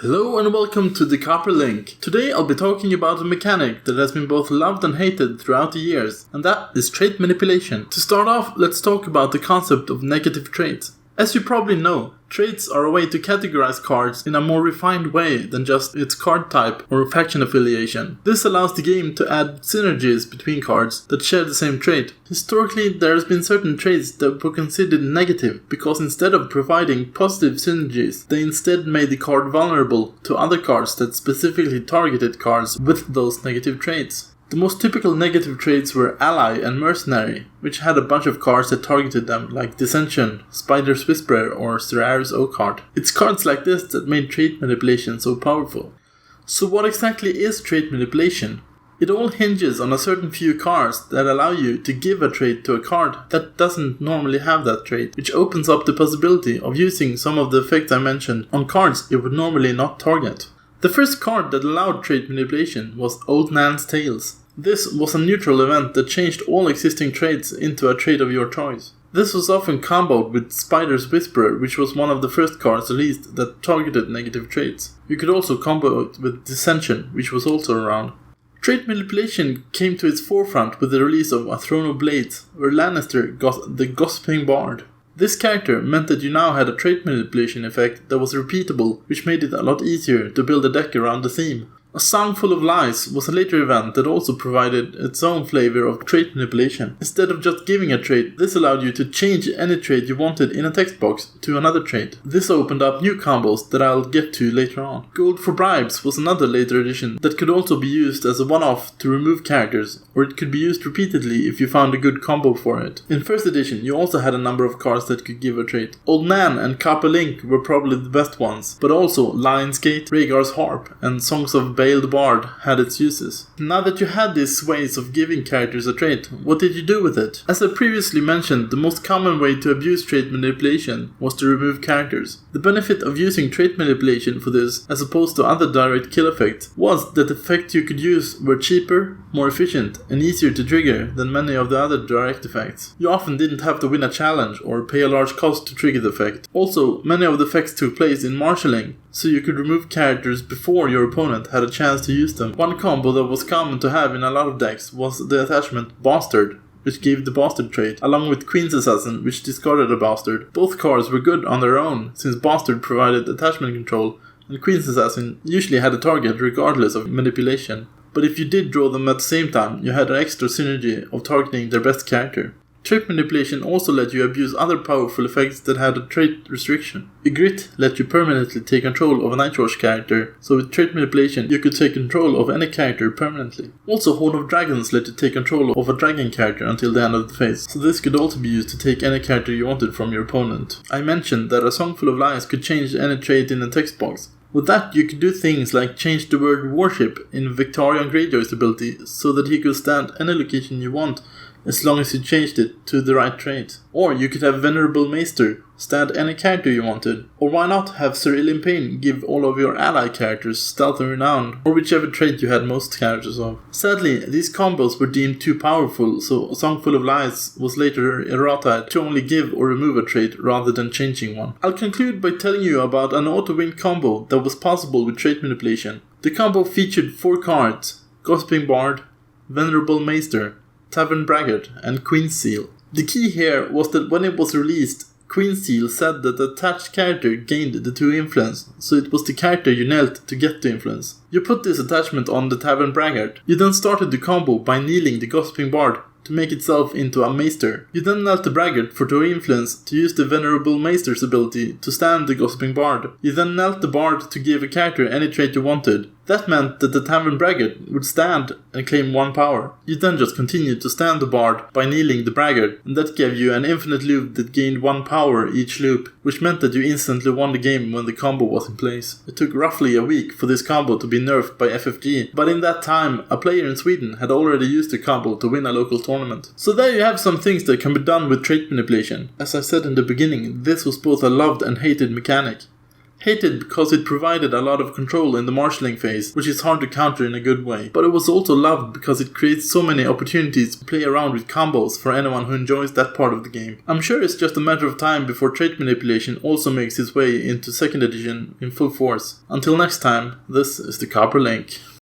Hello and welcome to the Copper Link. Today I'll be talking about a mechanic that has been both loved and hated throughout the years, and that is trait manipulation. To start off, let's talk about the concept of negative traits. As you probably know, traits are a way to categorize cards in a more refined way than just its card type or faction affiliation. This allows the game to add synergies between cards that share the same trait. Historically, there has been certain traits that were considered negative because instead of providing positive synergies, they instead made the card vulnerable to other cards that specifically targeted cards with those negative traits. The most typical negative traits were Ally and Mercenary, which had a bunch of cards that targeted them, like Dissension, Spider's Whisperer, or Serraris Oakheart. It's cards like this that made trait manipulation so powerful. So what exactly is trait manipulation? It all hinges on a certain few cards that allow you to give a trait to a card that doesn't normally have that trait, which opens up the possibility of using some of the effects I mentioned on cards it would normally not target. The first card that allowed trait manipulation was Old Nan's Tales. This was a neutral event that changed all existing traits into a trait of your choice. This was often comboed with Spider's Whisperer, which was one of the first cards released that targeted negative traits. You could also combo it with Dissension, which was also around. Trait manipulation came to its forefront with the release of A Throne of Blades, where Lannister got the Gossiping Bard. This character meant that you now had a trait manipulation effect that was repeatable, which made it a lot easier to build a deck around the theme. A Song Full of Lies was a later event that also provided its own flavor of trait manipulation. Instead of just giving a trait, this allowed you to change any trait you wanted in a text box to another trait. This opened up new combos that I'll get to later on. Gold for Bribes was another later addition that could also be used as a one-off to remove characters, or it could be used repeatedly if you found a good combo for it. In first edition, you also had a number of cards that could give a trait. Old Nan and Copper Link were probably the best ones, but also Lion's Gate, Rhaegar's Harp, and Songs of Bale the Bard had its uses. Now that you had these ways of giving characters a trait, what did you do with it? As I previously mentioned, the most common way to abuse trait manipulation was to remove characters. The benefit of using trait manipulation for this, as opposed to other direct kill effects, was that the effects you could use were cheaper, more efficient, and easier to trigger than many of the other direct effects. You often didn't have to win a challenge or pay a large cost to trigger the effect. Also, many of the effects took place in marshalling, so you could remove characters before your opponent had a chance to use them. One combo that was common to have in a lot of decks was the attachment Bastard, which gave the Bastard trait, along with Queen's Assassin, which discarded a Bastard. Both cards were good on their own, since Bastard provided attachment control, and Queen's Assassin usually had a target regardless of manipulation. But if you did draw them at the same time, you had an extra synergy of targeting their best character. Trait manipulation also let you abuse other powerful effects that had a trait restriction. Ygritte let you permanently take control of a Nightwatch character, so with trait manipulation you could take control of any character permanently. Also, Horn of Dragons let you take control of a dragon character until the end of the phase, so this could also be used to take any character you wanted from your opponent. I mentioned that A Song Full of Lies could change any trait in a text box. With that, you could do things like change the word worship in Victarion Greyjoy's ability so that he could stand any location you want as long as you changed it to the right trait. Or you could have Venerable Maester stand any character you wanted. Or why not have Sir Ilyn Payne give all of your ally characters Stealth and Renown, or whichever trait you had most characters of. Sadly, these combos were deemed too powerful, so A Song Full of Lies was later errata to only give or remove a trait rather than changing one. I'll conclude by telling you about an auto-win combo that was possible with trait manipulation. The combo featured 4 cards: Gossiping Bard, Venerable Maester, Tavern Braggart, and Queen's Seal. The key here was that when it was released, Queen's Seal said that the attached character gained the 2 influence, so it was the character you knelt to get the influence. You put this attachment on the Tavern Braggart. You then started the combo by kneeling the Gossiping Bard to make itself into a Maester. You then knelt the Braggart for 2 influence to use the Venerable Maester's ability to stand the Gossiping Bard. You then knelt the Bard to give a character any trait you wanted. That meant that the Tavern Braggart would stand and claim 1 power. You then just continued to stand the Bard by kneeling the Braggart, and that gave you an infinite loop that gained 1 power each loop, which meant that you instantly won the game when the combo was in place. It took roughly a week for this combo to be nerfed by FFG, but in that time, a player in Sweden had already used the combo to win a local tournament. So there you have some things that can be done with trait manipulation. As I said in the beginning, this was both a loved and hated mechanic. Hated because it provided a lot of control in the marshalling phase, which is hard to counter in a good way. But it was also loved because it creates so many opportunities to play around with combos for anyone who enjoys that part of the game. I'm sure it's just a matter of time before trait manipulation also makes its way into 2nd edition in full force. Until next time, this is the Copper Link.